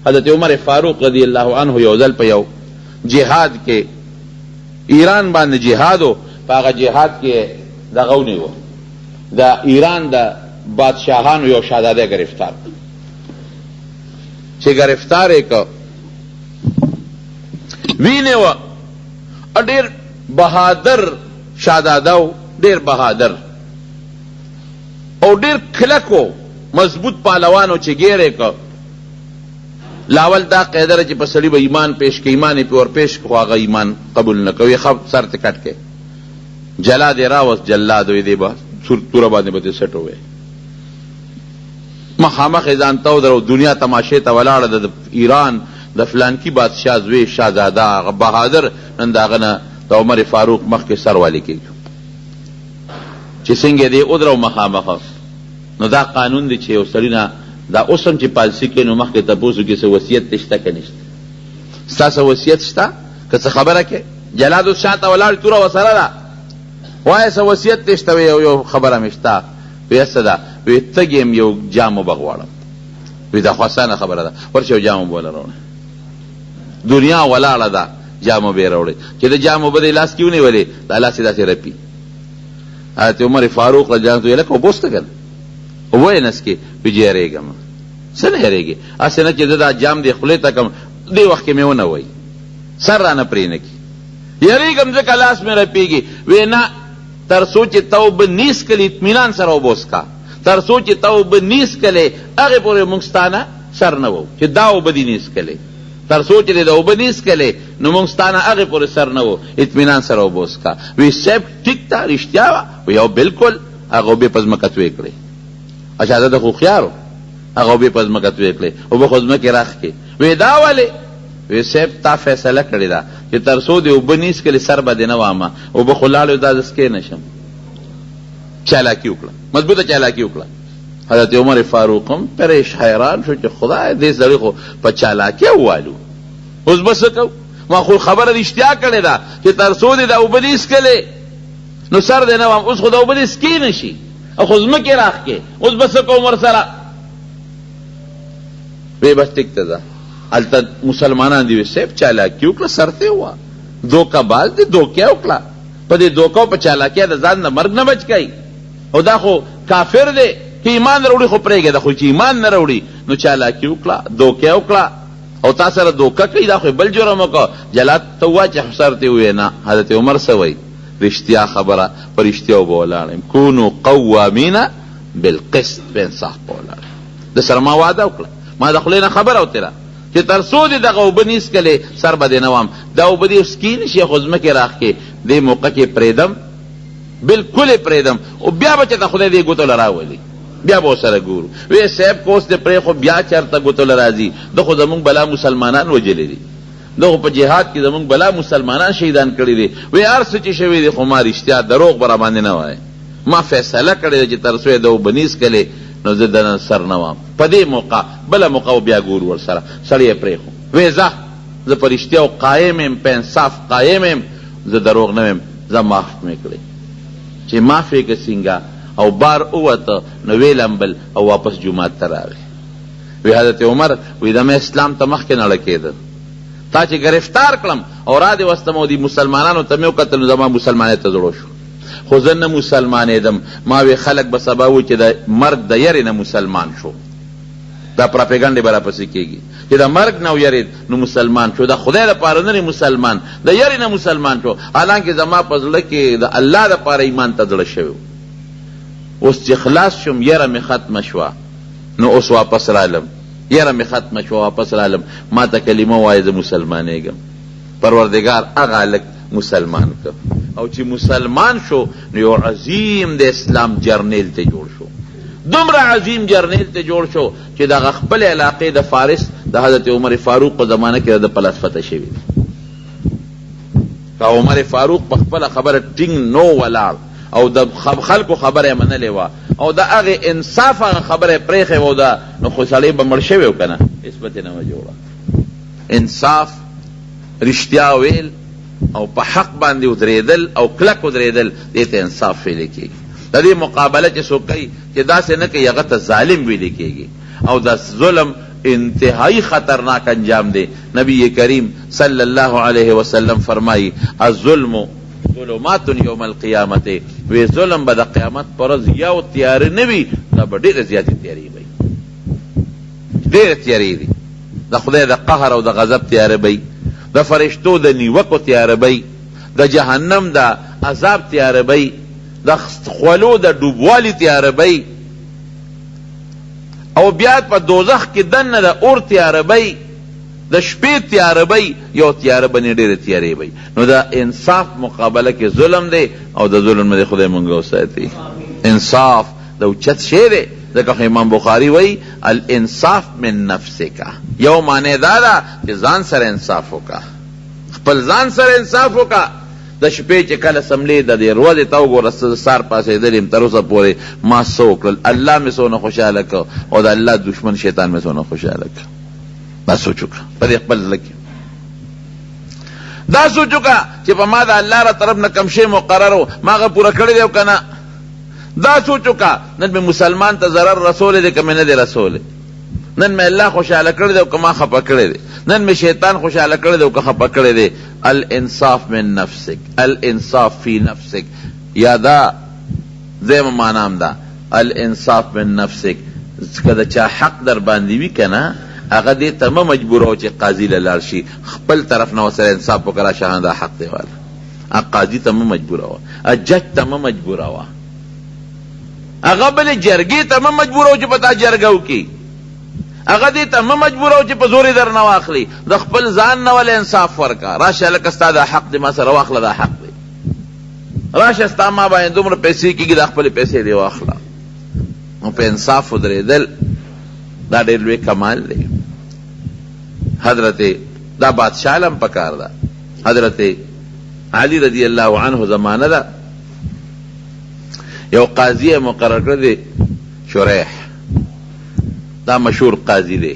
حضرت عمر فاروق رضی اللہ عنہ یو ځل په یو جهاد کې ایران باندې جهاد و، په هغه جهاد کې دغه ونیو د ایران د بادشاهانو یو شهزاده گرفتار، چې گرفتار یې که وینیوه، ډېر بهادر شهزاده و، ډېر بهادر او ډېر کلک و، مضبوط پهلوان و چې ګیرې که لاول دا قیدره چې په سړي به ایمان پیش که، ایمان یې پې ورپېش که خو هغه ایمان قبول نه کوي، سر ته کټ کې جلاد یې راوست، جلاد وی دی به توره باندې به دې سټ ووی، مخامخ یې ځان ته ودرو، دنیا تماشې ته ولاړه د ایران د فلانکي بادشاه زوی شهزاده هغه بهادر، نن د هغه نه د عمر فاروق مخکې سر والي کېږي چې څنګه دې ودرو مخامخ. نو دا قانون دی چې یو سړي نه دا اوس هم چې پالسي کوي نو مخکې تپوسو کې څه وصیت دې شته که نشته، ستاسو وصیت شته که څه خبره کې جلاد اوس شاته ولاړ توره ورسره ده، وایه څه وصیت دې شته، یو خبره مې شته، ویې څه ده، وی تږی یم یو جام اوبه غواړم، وی دا خو اسانه خبره ده، ورشه یو جام اوبه راوړه، دنیا ولاړه ده، جام اوبه یې راوړې، چې د جام اوبه د لاس کې ونیولې دا لاس یې داسې رپي. حضرت عمر فاروق رضی الله عنه ته لکه اوبه وڅښه که نه، اوبه یې نسکې، وی چې یېرېږم څه نه یېرېږې، هسې نه چې زه دا جام دې خولې ته کړم دې وخت کې مې ونه وایي سر رانه پرې نه کړي، یېرېږم ځکه لاس مې رپېږي. وی نه تر څو چې ته اوبه نیس کړې اطمینان سره اوبه وڅښه، تر څو چې ته اوبه نیس کړې هغې پورې موږ ستا نه سر نه وو چې دا اوبه دې نیس کړې، تر څو چې د اوبه نیس کړې نو موږ ستا نه هغې پورې سر نه وو، اطمینان سره اوبه وڅښه. وی صاحب ټیک ته رښتیا وه، وی او بلکل هغه اوبې په ځمکه تویې کړې، شهزاده خو هوښیار و، هغه اوبې په ځمکه تویې کړې، اوبه خو ځمکې راښ کړې. وی دا ولې؟ وی صاحب تا فیصله کړې ده چې تر څو دې اوبه نیس کړې سر به دې نه وامه، اوبه خو لاړې دا زه څکې نه شم. چالاکي وکړه، مضبوطه چالاکي وکړه. حضرت عمر فاروق هم پریش حیران شو چې خدای دې سړي خو په چالاکي ووالو، اوس به څه کوو؟ ما خو خبره رښتیا کړې ده چې تر څو دې د اوبه نیس کړې نو سر دې نه وام، اوس خو د اوبه دې څکې نه شي او خو ځمکې راښ کې، اوس به څه کوم ورسره؟ وی بس ټیک ته ده، هلته مسلمانان دي وی صاحب چالاکي وکړه، سر ته ووه، دوکه باز دې دوکه وکړه، په دې دوکه او په چالاکۍ د ځان نه مرګ نه بچ کوي، او دا خو کافر دی، که ایمان راوړي خو پرېږده، خو چې ایمان نه راوړي نو چالاکي وکړه، دوکه وکړه او تا سره دوکه کوي، دا خو بل جرم وکړه. جلاد ته ووایه چې سر ته ووایې نه. حضرت عمر څه وایي؟ رښتیا خبره په رښتیا اوبه ولاړ یم، کونو قوامین بالقسط، په انصاف په ولاړ یم. د سره ما وعده وکړه، ما د خولې نه خبره وتېره چې تر څو دې دغه اوبه نیس کړې سر به دې نه وام، دا اوبه دې څکې نه شي خو ځمکې راښ کې، دې موقع کې پرېږدم، بلکل یې پرېږدم، او بیا به چېرته خدای دې ګوتو له راولي، بیا به ورسره ګورو. وی صاحب که اوس دې پرېښو بیا چېرته ګوتو له راځي، ده خو زمونږ بلا مسلمانان وجلې دي، ده خو په جهاد کې زمونږ بلا مسلمانان شهیدان کړي دي. وی هر څه چې شوي دي خو ما رښتیا دروغ به راباندې نه وایه، ما فیصله کړې ده چې تر څو یې د اوبه نیس کړې نو زه د سر نه وام، په دې موقع بله موقع بیا ګورو ورسره. سړی یې پرېښو، وی ځه زه په رښتیاو قایم یم، په انصاف قایم یم، زه دروغ نه یم، زه معاف مې کړې. چې معاف یې که څنګه او بار ووته نو ویې لمبل او واپس جومات ته راغی. وی حضرت عمر وی د مې اسلام ته مخکې نړه کېده، تا چې گرفتار کړم او را دې وستم او دې مسلمانانو ته مې وکتل نو زما مسلمانۍ ته زړه شو، خو زه نه مسلمانېدم. ما وی خلک به سبا وایي چې د مرګ د یرې نه مسلمان شو، دا پراپیګنډې به راپسې کېږي چې د مرګ نه ویرېد نو مسلمان شو، د خدای دپاره نه مسلمان، د یرې نه مسلمان شو، حالانکې زما په زړه کې د الله دپاره ایمان ته زړه شوی. اوس چې خلاص شم یره مې ختمه شوه نو اوس واپس رالم، یره مې ختمه شوه واپس رالم، ما ته کلمه وایه زه مسلمانېږم. پروردګار هغه هلک مسلمان که، او چې مسلمان شو نو یو عظیم د اسلام جرنیل ته جوړ شو، دومره عظیم جرنیل ته جوړ شو چې دغه خپل علاقې د فارس د حضرت عمر فاروق په زمانه کې د پلاسفته شوي دي. که عمر فاروق په خپله خبره ټینګ نو ولاړ او د خلکو خبره یې منلې وه او د هغې انصاف هغه خبره یې پرېښې وه نو خو سړی به مړ شوی و که نه، نسبت یې نه وه جوړه. انصاف، رښتیا ویل او په حق باندې ودرېدل او کلک ودرېدل، دې ته انصاف ویلې کېږي. د دې مقابله چې څوک کوي چې داسې نه کوي هغه ته ظالم ویلې کېږي، او د ظلم انتہائی خطرناک انجام دے. نبی کریم صلی اللہ علیہ وسلم فرمائی الظلم ظلمات یوم القیامت، وی ظلم با دا قیامت پرز یو تیاری نوی، دا با دیر زیادی تیاری بی، دیر تیاری دی. دا خدای دا قهر او دا غضب تیاری بی، دا فرشتو دا نیوکو تیاری بی، دا جہنم دا عذاب تیاری بی، دا خولو دا ڈوبوالی تیاری بی، او بیاد پا دوزخ کی دن دا اور تیاری بی، دا شپی تیاری بی، یو تیاری بنی دیر تیاری بی. نو دا انصاف مقابلہ کی ظلم دے، او دا ظلم دے خدای منگو سایتی. انصاف دا اچت شے دے، دا کہ امام بخاری وی الانصاف من نفس کا، یو مانے دادا کہ زان سر انصاف ہوکا، خپل زان سر انصاف ہوکا. دا شپی چے کل اسمبلی دا دے روز تاو گو رسل سار پاسے دلیم تروسا پورے ما سوکل اللہ میں سونا خوشحالکا او دا اللہ دشمن شیطان میں سونا خوشحالکا. دا سوچو کا پر اقبل لکی، دا سوچو کا چے پا ما دا اللہ را طرف نا کمشے مقرر ہو ما غا پورا کردے ہو کنا. دا سوچو کا نن میں مسلمان تا ضرر رسول دے کمی ندے رسول، نن میں اللہ خوشحال کردے ہو کما خپا کردے دے، نن میں شیطان خوشحال کردے ہو کہ خپا کردے دے. الانصاف من نفسک، الانصاف فی نفسک، یا دا زیم مانام دا الانصاف من نفسک. کدا چا حق در باندی بھی کنا اگر دے تم مجبور ہو چے قاضی للارشی خپل طرف نو سر انصاف پکرا شاہن دا حق دے والا قاضی تم مجبور ہوا، جج تم مجبور ہوا، اگر بلے جرگی تم مجبور ہو چے پتا جرگو کی، اگر دی تم مجبور ہو چے پزوری در نو آخلی دا خپل زان نوال انصاف ورکا راش لکستا دا حق دے ما سر واخلا دا حق دے راش استا ما با اندومر پیسی کی دا خپل پیسے دے واخلا. پہ انصاف ادرے دل دا دیر لوے کمال دے. حضرت دا بادشاہ لم پکار دا حضرت علی رضی اللہ عنہ زمانہ دا یو قاضی مقرر کردے شریح، دا مشہور قاضی دے.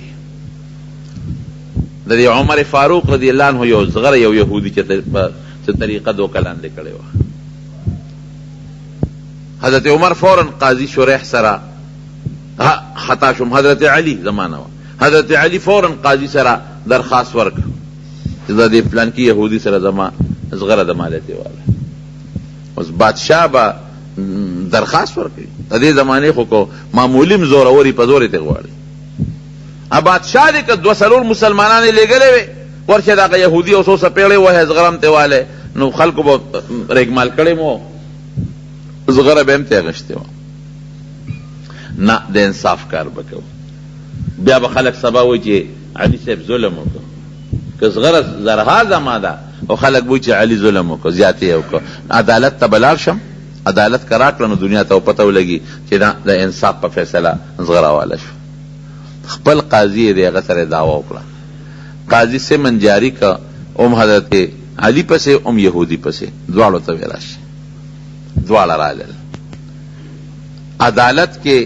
دا دی عمر فاروق رضی اللہ عنہ یو زغر یو یہودی چا طریقہ دو کلان دے کڑے ہوا. حضرت عمر فوراً قاضی شریح سرا خطا شم حضرت علی زمانہ ہوا، حضرت علی فوراً قاضی سرا درخواست ورک دا دی فلان کی یہودی سرا زغر دما لیتے والا. اس بادشاہ با درخواست ورکی دے زمانے کو معمولیم زور اوری پزوری تغواری. اب بادشاہ دے کہ دو سلور مسلمانان لے گلے وے ورشہ دا کہ یہودی اسو سپیڑے وہ ہے زغرم تے والے نو خلقو با ریگمال کڑے مو زغر بیم تے غشتے ہو نا دے انصاف کار بکو. بیا با خلق سبا ہوئی چی علی صاحب ظلم ہوکو کہ زغر زرہا زمادا او خلق بوئی چی علی ظلم ہوکو زیادتی ہوکو. عدالت تا بلار شم عدالت کراک لنو دنیا تا پتو لگی چی دا انصاف پا فیصلہ زغرہ والا شو. خپل قاضی دے غسر دعوی اکڑا قاضی سے من جاری کا ام حضرت علی پسے ام یہودی پسے دوالو تویراش دوالا راجل عدالت کے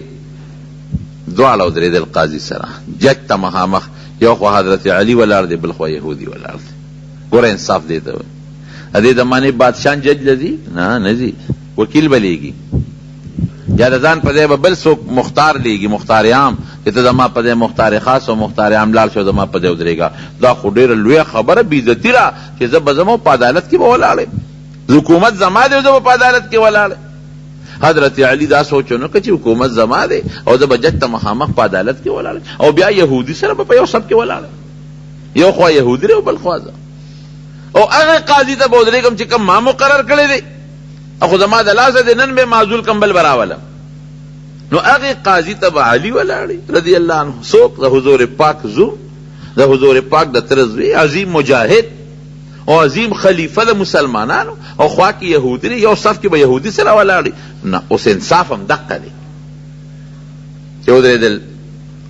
دوالو درید القاضی سرا جج تا مہامخ یو خو حضرت علی والار دے بلخو یہودی والار دے گورا انصاف دیتا ہوئے. ادے دمانے بادشاہ جج لذی نا نزی وکیل بلے گی یا رضان پدے بل سو مختار لے گی مختار عام کہ تو دما پدے مختار خاص و مختار عام لال شو دما پدے ادرے گا. دا خودیر لوی خبر بیزتی را کہ زب زمو پا عدالت کی بولاڑے حکومت زما دے زب پا عدالت کی ولاڑے. حضرت علی دا سوچو نو کہ حکومت زما دے او زب جج تا مخامخ پا عدالت کی ولاڑے او بیا یہودی سر پا یو سب کی ولاڑے یو خواہ یہودی رے بل خوازا او اگر قاضی تا بودرے کم چکم ما مقرر کرے دے اخو زما دلاسه دے نن بے معزول کمبل براولا نو اغی قاضی تب علی ولاڑی رضی اللہ عنہ سوک دا حضور پاک زو دا حضور پاک دا ترزوی عظیم مجاہد او عظیم خلیفہ دا مسلمانانو او خواہ کی یہودی ری یو صف کی با یہودی سر ولاڑی نا اس انصاف ہم دقا دے چو در دل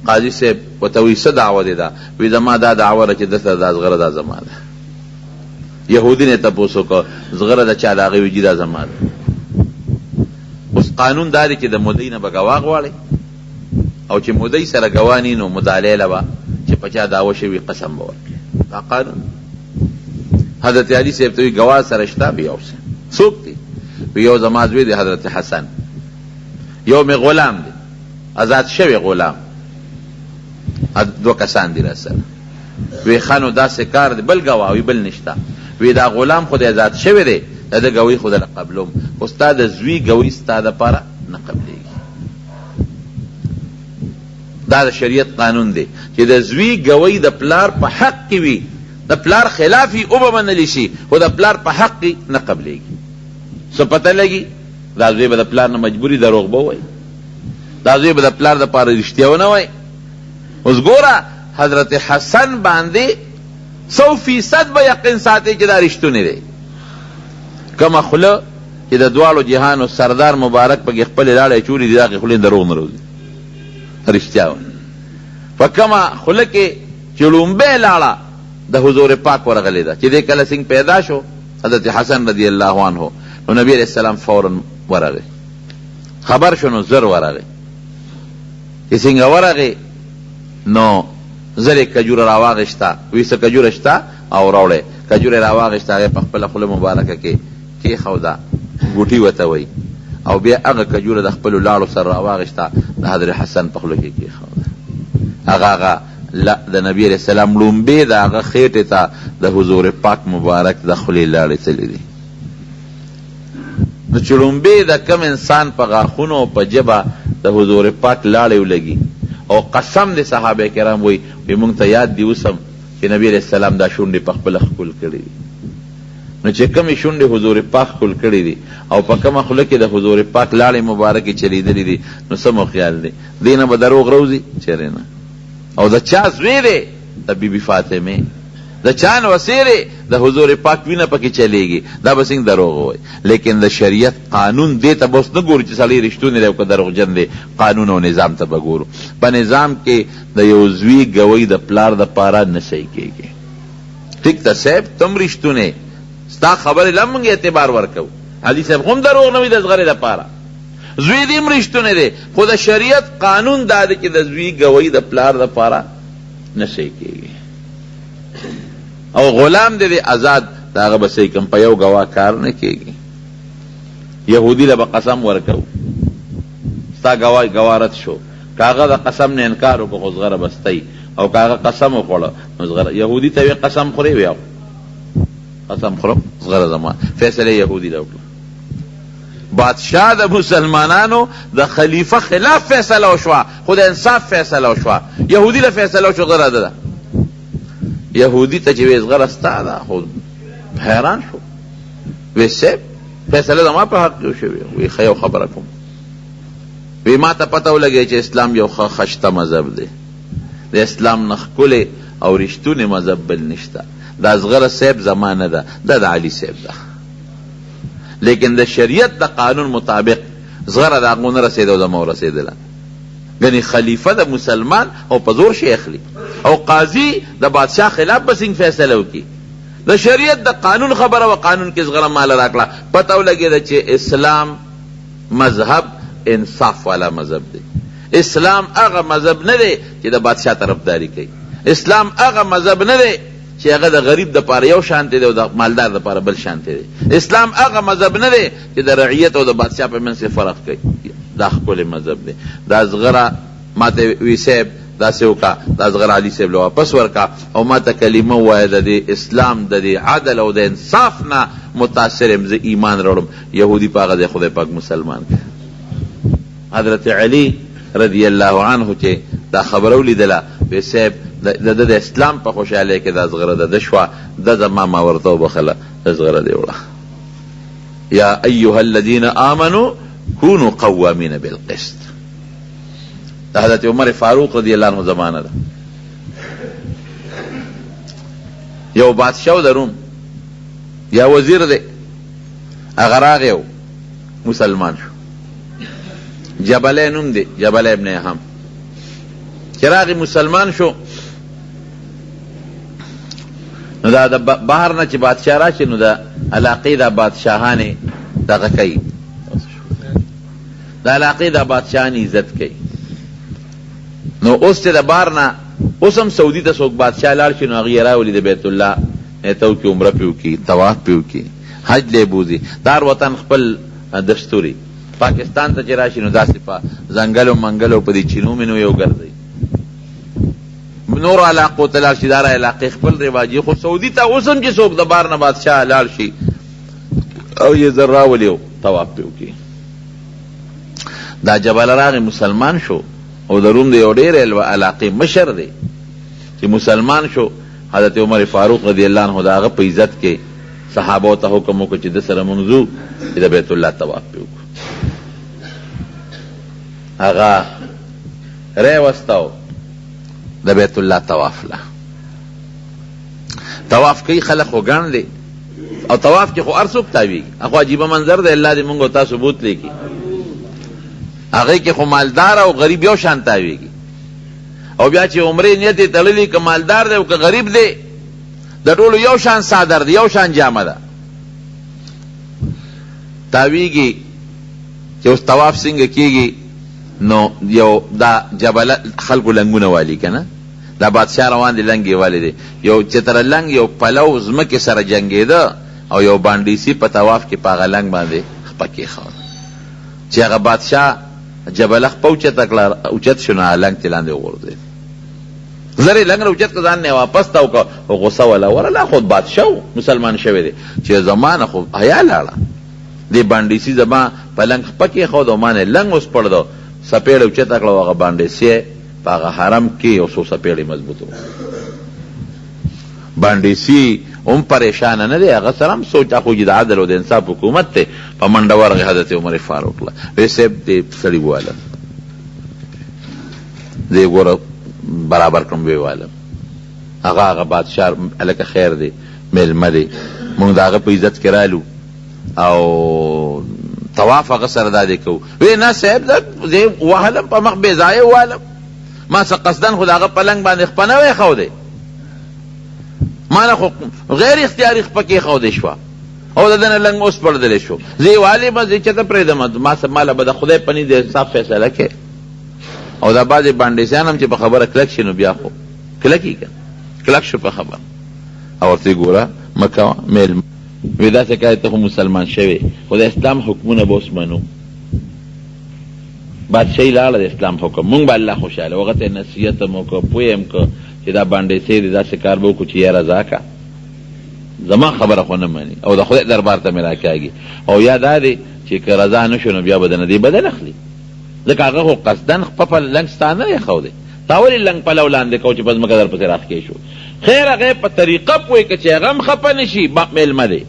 قاضی سے وطویسہ دعوی دے دا وی زما دا دعوی رچی دستا دا زغر دا زمان دا یہودی نے تپوسو کو زغر دا چالاغی وی جدا زمان اس قانون داری چی دا مدئی نا با گواغ والی او چی مدئی سر گوانی نو مدالی لبا چی پچا داوشوی قسم باور دا قانون. حضرت علی صاحب توی گواہ سرشتا بھی اوسے سوکتی وی یو زمازوی دے حضرت حسن یو میں غلام دے ازاد شوی غلام دو کسان دی را سره وی خانو دا سکار دی بل گواه وی بل نشتا وی دا غلام خود ازاد شوی دی دا گوی خود لقبلوم استاد زوی گوی استاد پارا نقبلیگی دا دا شریعت قانون دی چې د زوی گوی د پلار په حق کی وی د پلار خلافی او بمنلی شي او د پلار په حق کی نقبلیگی سو پتہ لگی دا زوی به د پلار نه مجبوری دروغ بوي دا زوی به د پلار د پاره رښتیاونه وای اوس ګوره حضرت حسن باندې 100% به یقین ساتي چې دا رښتونه دی کما خله چې د دوالو جهان او سردار مبارک په خپل لاړې چوری دی دا خپل دروغ نه روزي رښتیا و فکما خله کې چې لومبه لاړه د حضور پاک ورغلی دا چې د کله څنګه پیدا شو حضرت حسن رضی الله عنه نو نبی علیہ السلام فوراً ورغی خبر شنو زر ورغی چې څنګه ورغی نو زر کجور راواغشتا ویسه کجور شتا او راوړې کجور راواغشتا هغه په خپل خله مبارکه کې خودا ګوټي وته وای او بیا هغه کجور د خپل لاړو سره راواغشتا د حضرت حسن په خله کې خودا هغه لا د نبی علیہ السلام لومبه د هغه خېټه ته د حضور پاک مبارک د خله لاړې تللی دي نو چې لومبه د کم انسان په غاخونو په جبه د حضور پاک لاړې ولګي او قسم د صحابه کرام وی مونږ ته یاد دی وسم چې نبی علیہ السلام دا شونډې په خپل خپل کړی نو چې کومې شونډې حضور پاک خپل کړی دي او په کومه خوله کې د حضور پاک لاړې مبارکې چلیدلې دي نو سمو خیال دی دینه به دروغ روزي چیرې نه او د چا زوی دی د بیبي فاطمه د چا وسیره د حضور پاک وینه پکې چلیږي دا به څنګه دروغ وای لیکن د شریعت قانون دی ته بس نه ګوري چې سړی رښتونه دی او که دروغجن دی قانون او نظام ته به ګورو په نظام کې د یو زوی گوی د پلار د پاره نه صحیح کېږي ټیک ته صاحب تم رښتونه ستا خبرې لمونږ اعتبار ورکو علي صاحب هم دروغ نه وي د زغرې دپاره زوی دې هم رښتونه دی خو د شریعت قانون دا دی چې د زوی گوی د پلار د پاره نه صحیح کېږي او غلام دې آزاد دا هغه بسې کوم په یو گواه کار نه کېږي یهودي له به قسم ورکو ستا گوارت شو کاغه د قسم نه انکار وکړو خو زغره بستی او کاغه قسم وخوړه نو زغره یهودي ته قسم خوري ویاو قسم خورم زغره زمان فیصله یهودي دا وکړه بادشاہ د مسلمانانو د خلیفه خلاف فیصله وشوه خو د انصاف فیصله وشوه یهودي له فیصله وشو غره ده یهودی ته چې وزغره ستا ده خو حیران شو وی صاحب فیصله زما په حق کې شوې وی ښه یو خبره کوم وی ما ته پته ولګی چې اسلام یو خشته مذهب دی د اسلام نه ښکلی او رښتونی مذهب بل نشته دا زغره صاحب زما نه ده دا د علي صاحب ده لیکن د شریعت د قانون مطابق زغره د هغو نه رسېده او زما ورسېدله یعنی خلیفه د مسلمان او په زور شي اخلي او قاضي د بادشاہ خلاف به څنګه فیصله وکړي د شریعت د قانون خبره و قانون کې زغره مال راکړه پته ولګېده چې اسلام مذهب انصاف والا مذهب دی اسلام هغه مذهب نه دی چې د بادشاہ طرفداري کوي اسلام هغه مذهب نه دی چې هغه د غریب د پاره یو شانته دی او د مالدار د پاره بل شانته دی اسلام هغه مذهب نه دی چې د رعیت او د بادشاہ په منځ کې فرق کوي دا خپل مذهب دی دا زغره ماته وی صاحب دا سوکا دا زغر علی صاحب له واپس ورکا او ماته کلمه وای د اسلام د عدل او د انصاف نه متاثر ام ز ایمان وروړم يهودي پاغه د خدای پاک مسلمان حضرت علی رضی الله عنه چې دا خبر ولیدله وی صاحب د اسلام په خوشاله کې دا زغره د شوا د زما ما ورته بخله زغره دی وړه یا ایها الذين امنوا كونوا قوامین بالقسط دا حضرت عمر فاروق رضی اللہ عنہ زمانہ دا یو بادشاہ دا روم یا وزیر دے اگر آگے ہو مسلمان شو جبل نم دے جبل ابن احم چراغی مسلمان شو نو دا باہر نا چی بادشاہ راشی نو دا علاقی دا بادشاہانی دا غکی دا علاقی دا بادشاہانی عزت کئی نو اوس ته د بار نه اوس هم سعودي ته څوک بادشاہ لاړ شي نو هغې راولي د بیت الله ته وکړي عمره پې وکړي طواف پې وکړي حج لی بوځي دار وطن خپل دستوري پاکستان ته چې راشي نو داسې په ځنګل او منګل او په دې چینو مینو یو ګرځي نور علاقو ته لاړ شي، دا علاقې خپل رواجي. خو سعودي ته اوس هم چې څوک د بار نه بادشاه لاړ شي او یې زر راولي او طواف پې وکړي. دا جبل راغی مسلمان شو او د روم د یو ډېرې علاقې مشر دی چې مسلمان شو. حضرت عمر فاروق رضی الله عنه د هغه په عزت کې صحابو ته حکم وکړ چې د سره منځو چې د بیت الله طواف پې وکړو. هغه ری وستاو د بیت الله طواف له. طواف کوي خلق خو ګڼ دی او طواف کې خو هر څوک تاویږي. خو عجیبه منظر دی، الله دې موږ او تاسو بوت لیکي. هغې کې خو مالدار او غریب یو شان تاویږي. او بیا چې عمرې نیت یې تړلي که مالدار دی او که غریب دی د ټولو یو شان صادر دی، یو شان جامه ده تاویږي. چې اوس طواف څنګه کېږي نو یو دا جبل خلکو لنګونه والي که نه، دا بادشاه روان دی لنګ یې والی دی. یو چتره لنګ یو پلو ځمکې سره جنګېده او یو بانډیسي په طواف کې په هغه لنګ باندې خپه کېښود چې هغه بادشاه جبل خپه اوچته کړه، اوچت شو نو لنګ ترې لاندې وغورځېد. زر یې لنګ نه اوچت کړه ځان نه واپس ته وکړه او غصه وله ورله خود بادشاه و مسلمان شوی دی چې زما نه خو حیا لاړه. دې بانډیسي زما په لنګ خپه کېښود او ما نه لنګ اوس پړدو سپېړه اوچته کړه او هغه بانډیسي په هغه حرم کې یو څو سپېړې مضبوط و. بانډیسي هم پریشانه نه دی، هغه سره هم سوچ خو د عدل او د انصاف حکومت دی. په منډه ورغی حضرت عمر فاروق له، وی صاحب دې سړي ووالم، دې ګوره برابر کړم. وی والم هغه بادشاه هلکه خیر دی، میلمه دی، مونږ د هغه په عزت کې رالو او طواف هغه سره دا دی کوو. وی نه صاحب زه وهلم په مخ بې ځایه ووالم، ما څه قصدن خو د هغه په لنګ باندې خپه نه وی ښودی، ما نه خو غیر اختیاري خپه کېښودی شوه او د ده نه لنګ اوس پړدلی شو. زه یې والېمه، زه یې چېرته پرېږدم، ماله به د خدای په ني د انصاف فیصله کوې. او دا بعضې بانډیسیان هم چې په خبره کلک شي نو بیا خو کلکي که کلک شو په خبره. او ورته ګوره مه کوه میلمه. وی داسې کوې ته خو مسلمان شوې، خو د اسلام حکمونه به اوس منو. بادشاهي لاړه د اسلام حکم، مونږ به الله خوشحاله. هغه ته یې نصیحت هم وکړه، پوه هم که چې دا بانډیسۍ دی داسې کار به وکړو چې یا رضا که زما خبره خو نه مني او د خدای دربار ته مې راکاږي. او یا دا دی چې که رضا نه شو نو بیا به د نه دی بدل اخلي، ځکه هغه خو قصدن خپه په لنګ ستا نه ایښودی، تا ولې لنګ پلو لاندې کوو چې په ځمکه درپسې راښکې شو. خیر هغه په طریقه پوهې که چې هغه هم خفه نه شي، میلمه دی.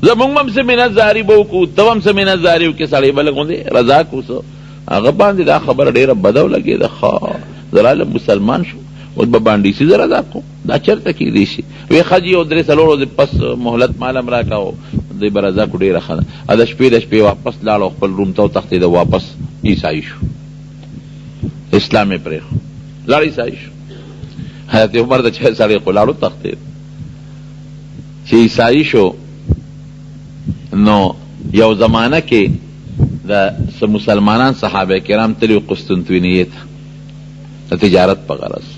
زمونږ هم څه مینتزاري به وکړو، ته هم څه مینتزاري وکړې، سړی به لږ غوندې رضا کړو. څه هغه باندې دا خبره ډېره بده ولګېده. ښه زه رالم مسلمان شو، اوس به بانډیسي زه رضا کوم، دا چېرته کېدی شي. وی ښه جي یو 3-4 ورځې پس مهلت مالم راکړه او دوی به رضا کړو، ډېره ښه ده. د شپې واپس لاړ او خپل روم ته وتښتېده، واپس عیسایي شو، اسلام یې پرېښو، لاړ عیسایي شو. حضرت عمر د چا سړی خو لاړ وتښتېد چې عیسایي شو. نو یو زمانه کې د مسلمانان صحابه کرام تلي قسطنطنیې ته د تجارت په غرض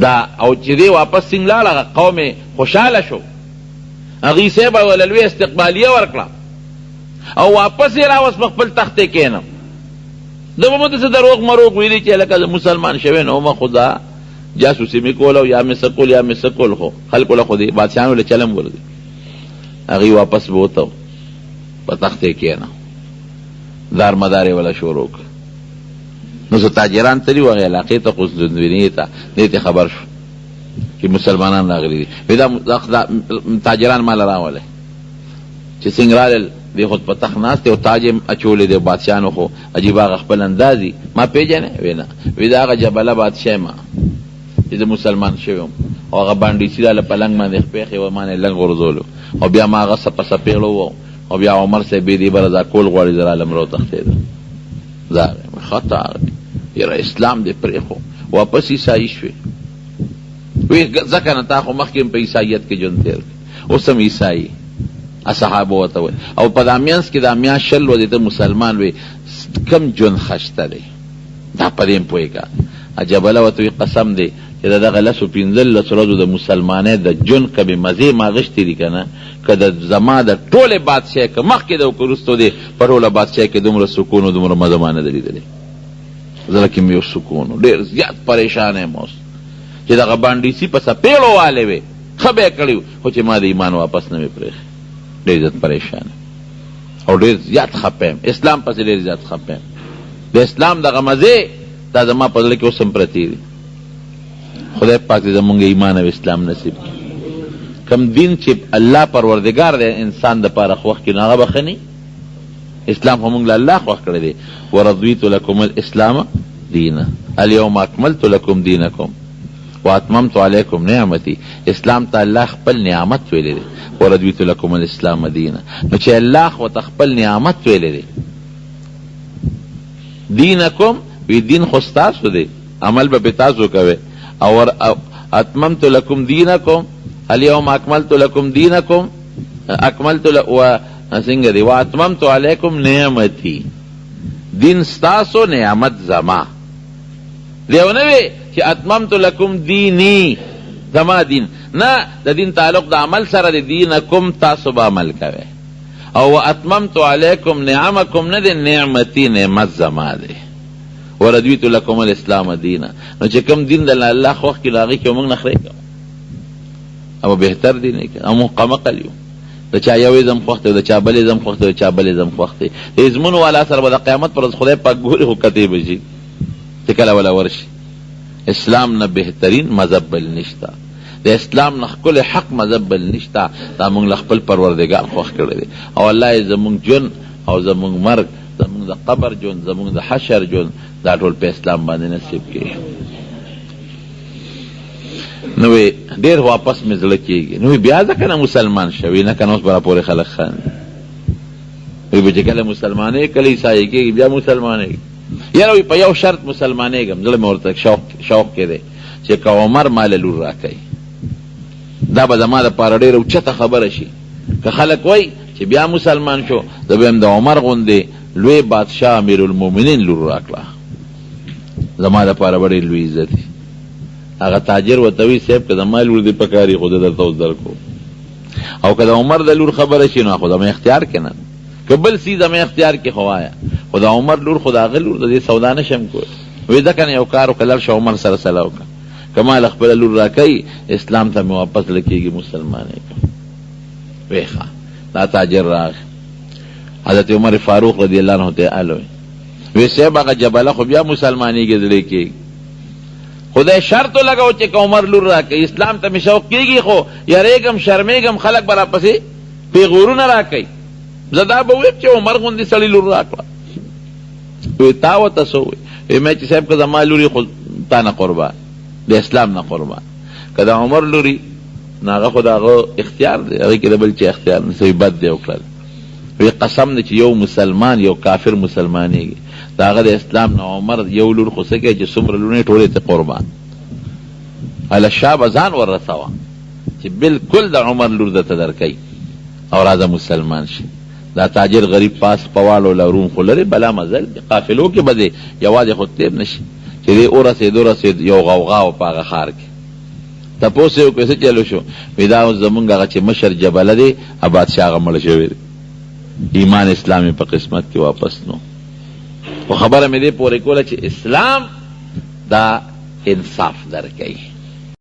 دا، او چې دی واپس څنګه لاړ هغه قوم خوشحاله شو، هغې صاحب ورله لوی استقبالیه ورکړه او واپس یې راوست په خپل تخت یې کېنم. ده به مو داسې دروغ مروغ ویلي چې لکه مسلمان شوی نو ما خو دا جاسوسي مې کول او یا مې څه کول یا مې څه کول، خو خلکو له خو دې بادشاهانو له چلم ورځي. هغې واپس به وته په تخت یې کېنه، دار مدار یې وله شروع کړه. نو څه تاجران تلي وو هغې علاقې ته قسطنطنیې ته، دې ته خبر شو چې مسلمانان راغلي دي. وی دا تاجران ماله راولی چې څنګه رالل، دی خود په تخت ناست دی او تاج یې اچولی دی. بادشاهانو خو عجیبه هغه خپل اندازي، ما پېژنې؟ وی نه. وی دا هغه جبله بادشاه ما چې زه مسلمان شوی وم او هغه بانډیسي راله په لنګ باندې خپې ایښې وه، ما نه یې لنګ غورځولو او بیا ما هغه په سپېړو وو او بیا عمر صاحب دې به رضا کول غواړي، زه رالم راوتښتېده. دا ښه راغلی، یاره اسلام دې پرېښو، واپس عیسایي شوې. وی ځکه نه تا خو مخکې په عیسایت کې ژوند تېر کړ، اوس هم عیسایي. اصحابو ورته ویل او په دا میانځ کې دا میاشت 20 ورځې ته مسلمان وی، کم ژوند ښه دی دا په دې هم پوهېږه. جبله ورته وی قسم دی چې د دغه 15 ورځو د مسلمانۍ د ژوند کمې مزې ما غشتې دي که نه، که د زما د ټولې بادشاهۍ که مخکې ده او که وروستو دی، په ټوله بادشاهۍ کې دومره سکون او دومره مزه ما نه ده لیدلې. زړه کې مې یو سکون ډېر زیات پریشان یم اوس چې دغه بانډیسي په څپېړو والې وې ښه به یې کړي خو چې ما د ایمان واپس نه مې پرېښی ډېر زیات پریشان او ډېر زیات خفه یم اسلام پسې ډېر زیات خفه یم د اسلام دغه مزې دا زما په زړه کې اوس هم پرتې دي خدای پاک دې زمونږ ایمان او اسلام نصیب کړي کم دین چې الله پروردګار دی انسان دپاره خوښ کړي نو هغه به ښه نه اسلام خو مونږ له الله خوښ کړی دی ورضیت لکم الاسلام دینا الیوم اکملت لکم دینکم واتممت علیکم نعمتی اسلام ته الله خپل نعمت ویلی دی ورضیت لکم الاسلام دینا نو چې الله خو ته خپل نعمت ویلی دی دینکم وی دین خو ستاسو دی عمل به تاسو کوئ او اتممت لکم دینکم الیوم اکملت لکم دینکم اکملت څنګه دی واتممت علیکم نعمتی دین ستاسو نعمت زما دیو نه وی چې اتممت لکم دینی زما دین نه د دین تعلق د عمل سره د دینکم تاسو به عمل کوئ او اتممت علیکم نعمکم نه دی نعمتی نعمت زما دی ورضیت لکم الاسلام دینا نو چې کوم دین د الله خوښ کړي هغې کې موږ نخرې کوو او بهتر دین یې کوو او موږ قمقل یو د چا یو ازم خوښ دی د چا بل ازم خوښ دی د چا بل ازم خوښ دی د ازمونو والا سره به د قیامت پر ورځ خدای پاک ګوري خو کتې به شي چې کله ولا ورشي اسلام نه بهترین مذهب بل نشته د اسلام نه ښکلی حق مذهب بل نشته دا موږ له خپل پروردګار خوښ کړی دی او الله یې زموږ ژوند او زموږ مرګ زموږ د قبر ژوند زموږ د حشر ژوند دا ټول په اسلام باندې نصیب کړي نو ډېر واپس مې زړه کېږي نو بیا ځکه نه مسلمان شوي نه که نه اوس به راپورې خلک خاندي وی به چې کله مسلمانې کله عیسایي کېږي بیا مسلمانېږي یاره وی په یو شرط مسلمانېږم زړه مې ورته شوق کې دی چې که عمر ما له لور راکوي دا به زما دپاره ډېره اوچته خبره شي که خلک وایي چې بیا مسلمان شو زه به هم د عمر غوندې لوی بادشاه امیرالمؤمنین لور راکړه زما دپاره به ډېر لوی عزت وي هغه تاجر ورته وایي صاحب که زما لور دې پکاري خو زه درته اوس درکړو او که د عمر د لور خبره شي نو خو زما اختیار کې نه که بل څیز زما اختیار کې خو وایه خو د عمر لور خو د هغه لور د دې سودا نشم کوی وایي ځکه نه یو کار وکړه لاړ شه عمر سره صلاح وکړه که ما له خپله لور راکوي اسلام ته مې واپس زړه کېږي مسلمانېږم وایي ښه دا تاجر راغی حضرت عمر فاروق رضی الله عنه تعالی وی صاحب هغه جبله خو بیا مسلمانېږي زړه کېږي خدای شرط لګاو چې که عمر لور راکوي اسلام ته مې شوق کېږي خو یریږم شرمېږم خلک به راپسې پیغورونه راکوي زه دا به ویم چې عمر غوندې سړي لور راکړه وی تا ورته څه ووایي وی مې چې صاحب که زما لوري خو تا نه قربان د اسلام نه قربان که د عمر لوري نو هغه خو د هغه اختیار دی هغې کې د بل چا اختیار نه بد دی وکړل وی قسم دی چې یو مسلمان یو کافر مسلمانېږي د هغه د اسلام نه عمر یو لور خو څه کوي چې څومره لورونه ټولې ته قربان هله شا به ځان ور رسوه چې بلکل د عمر لور درته درکوي او راځه مسلمان شي دا تاجر غریب پاس پوالو لرون خو لري بلا مزل قافلو کې به دی یوازې خو تېر نه شي چې دی ورسېد یو غوغا و په هغه ښار کې تپوس یې وکړې څه چلو شو وی دا اوس زمونږ هغه چې مشر جبله دی بادشاه هغه مړه شوی دی ایمان اسلامي په قسمت کې واپس نو خو خبره مې دې پورې کوله چې اسلام دا انصاف درکوي